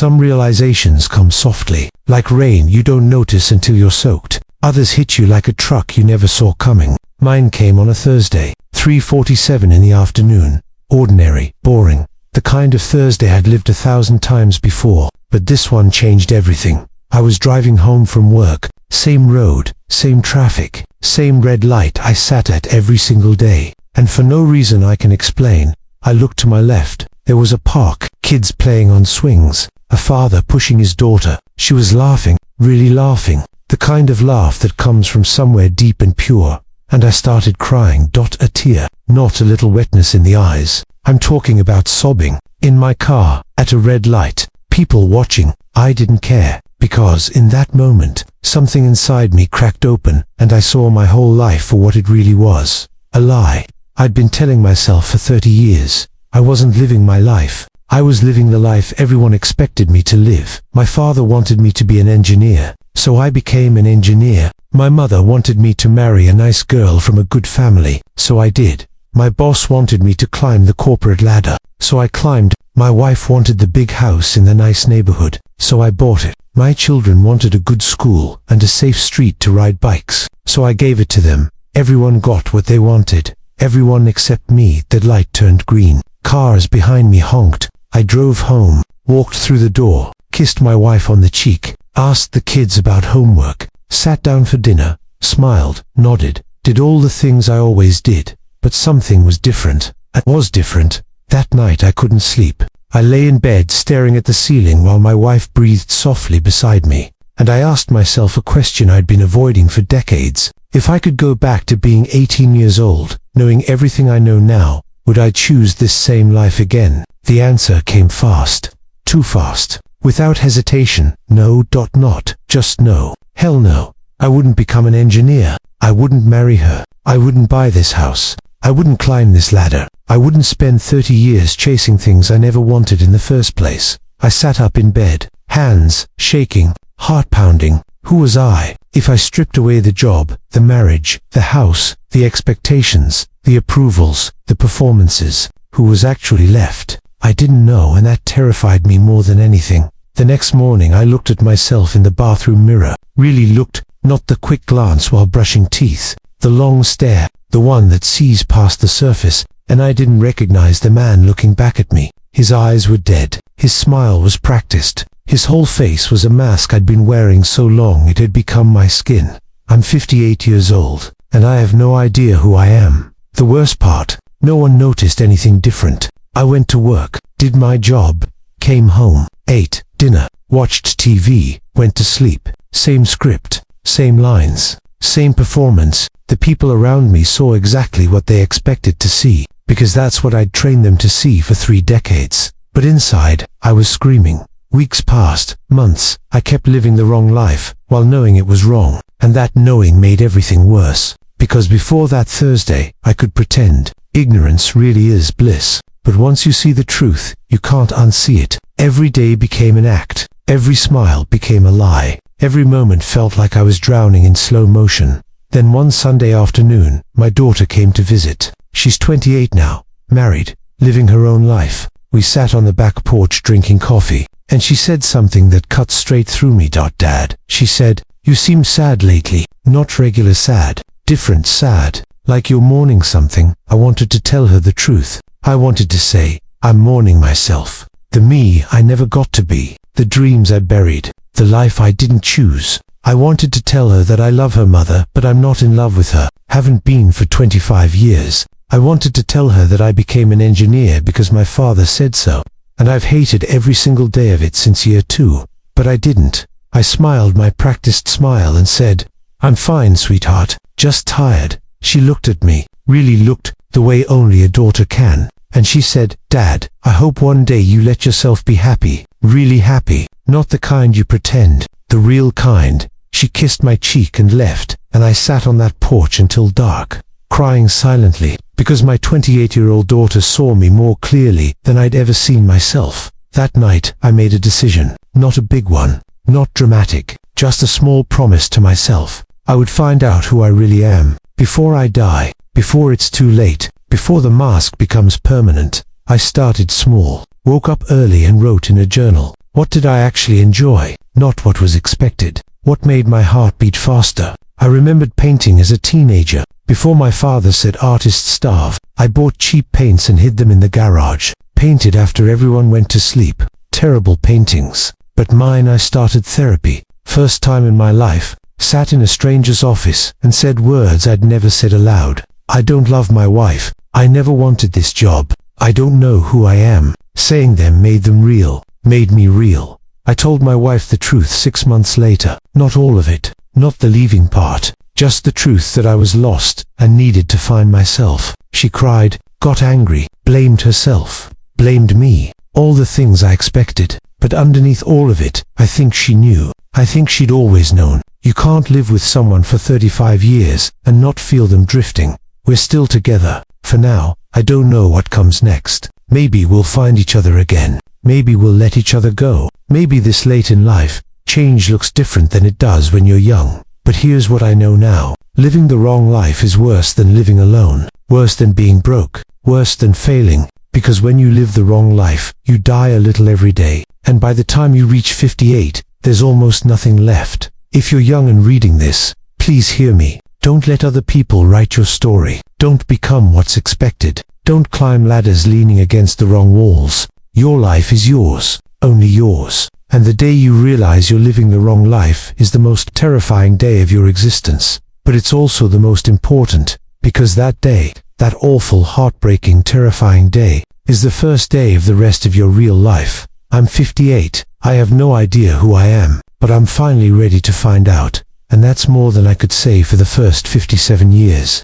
Some realizations come softly, like rain you don't notice until you're soaked. Others hit you like a truck you never saw coming. Mine came on a Thursday, 3:47 in the afternoon. Ordinary, boring, the kind of Thursday I'd lived 1,000 times before, but this one changed everything. I was driving home from work, same road, same traffic, same red light I sat at every single day, and for no reason I can explain, I looked to my left. There was a park, kids playing on swings, a father pushing his daughter. She was laughing, really laughing, the kind of laugh that comes from somewhere deep and pure, and I started crying. A tear, not a little wetness in the eyes. I'm talking about sobbing. In my car, at a red light, people watching. I didn't care, because in that moment, something inside me cracked open, and I saw my whole life for what it really was. A lie. I'd been telling myself for 30 years. I wasn't living my life. I was living the life everyone expected me to live. My father wanted me to be an engineer, so I became an engineer. My mother wanted me to marry a nice girl from a good family, so I did. My boss wanted me to climb the corporate ladder, so I climbed. My wife wanted the big house in the nice neighborhood, so I bought it. My children wanted a good school and a safe street to ride bikes, so I gave it to them. Everyone got what they wanted. Everyone except me. The light turned green. Cars behind me honked. I drove home, walked through the door, kissed my wife on the cheek, asked the kids about homework, sat down for dinner, smiled, nodded, did all the things I always did. But something was different. It was different. That night I couldn't sleep. I lay in bed staring at the ceiling while my wife breathed softly beside me, and I asked myself a question I'd been avoiding for decades. If I could go back to being 18 years old, knowing everything I know now, would I choose this same life again? The answer came fast. Too fast. Without hesitation. No. Just no. Hell no. I wouldn't become an engineer. I wouldn't marry her. I wouldn't buy this house. I wouldn't climb this ladder. I wouldn't spend 30 years chasing things I never wanted in the first place. I sat up in bed, hands shaking, heart pounding. Who was I? If I stripped away the job, the marriage, the house, the expectations, the approvals, the performances, who was actually left? I didn't know, and that terrified me more than anything. The next morning I looked at myself in the bathroom mirror. Really looked, not the quick glance while brushing teeth. The long stare, the one that sees past the surface, and I didn't recognize the man looking back at me. His eyes were dead. His smile was practiced. His whole face was a mask I'd been wearing so long it had become my skin. I'm 58 years old, and I have no idea who I am. The worst part, no one noticed anything different. I went to work, did my job, came home, ate dinner, watched TV, went to sleep. Same script, same lines, same performance. The people around me saw exactly what they expected to see, because that's what I'd trained them to see for 3 decades. But inside, I was screaming. Weeks passed, months. I kept living the wrong life, while knowing it was wrong, and that knowing made everything worse. Because before that Thursday, I could pretend. Ignorance really is bliss. But once you see the truth, you can't unsee it. Every day became an act. Every smile became a lie. Every moment felt like I was drowning in slow motion. Then one Sunday afternoon, my daughter came to visit. She's 28 now, married, living her own life. We sat on the back porch drinking coffee, and she said something that cut straight through me. Dad, she said, you seem sad lately. Not regular sad, different sad, like you're mourning something. I wanted to tell her the truth. I wanted to say, I'm mourning myself. The me I never got to be, the dreams I buried, the life I didn't choose. I wanted to tell her that I love her mother, but I'm not in love with her, haven't been for 25 years. I wanted to tell her that I became an engineer because my father said so, and I've hated every single day of it since year 2. But I didn't. I smiled my practiced smile and said, I'm fine, sweetheart, just tired. She looked at me, really looked, the way only a daughter can, and she said, Dad, I hope one day you let yourself be happy, really happy, not the kind you pretend, the real kind. She kissed my cheek and left, and I sat on that porch until dark, crying silently, because my 28-year-old daughter saw me more clearly than I'd ever seen myself. That night, I made a decision, not a big one, not dramatic, just a small promise to myself. I would find out who I really am, before I die, before it's too late, before the mask becomes permanent. I started small, woke up early and wrote in a journal. What did I actually enjoy? Not what was expected. What made my heart beat faster? I remembered painting as a teenager. Before my father said artists starve, I bought cheap paints and hid them in the garage. Painted after everyone went to sleep. Terrible paintings. But mine. I started therapy. First time in my life. Sat in a stranger's office and said words I'd never said aloud. I don't love my wife. I never wanted this job. I don't know who I am. Saying them made them real. Made me real. I told my wife the truth 6 months later. Not all of it. Not the leaving part. Just the truth that I was lost and needed to find myself. She cried, got angry, blamed herself, blamed me. All the things I expected. But underneath all of it, I think she knew. I think she'd always known. You can't live with someone for 35 years and not feel them drifting. We're still together. For now, I don't know what comes next. Maybe we'll find each other again. Maybe we'll let each other go. Maybe this late in life, change looks different than it does when you're young. But here's what I know now. Living the wrong life is worse than living alone. Worse than being broke. Worse than failing. Because when you live the wrong life, you die a little every day. And by the time you reach 58, there's almost nothing left. If you're young and reading this, please hear me. Don't let other people write your story. Don't become what's expected. Don't climb ladders leaning against the wrong walls. Your life is yours. Only yours. And the day you realize you're living the wrong life is the most terrifying day of your existence. But it's also the most important, because that day, that awful, heartbreaking, terrifying day, is the first day of the rest of your real life. I'm 58. I have no idea who I am, but I'm finally ready to find out. And that's more than I could say for the first 57 years.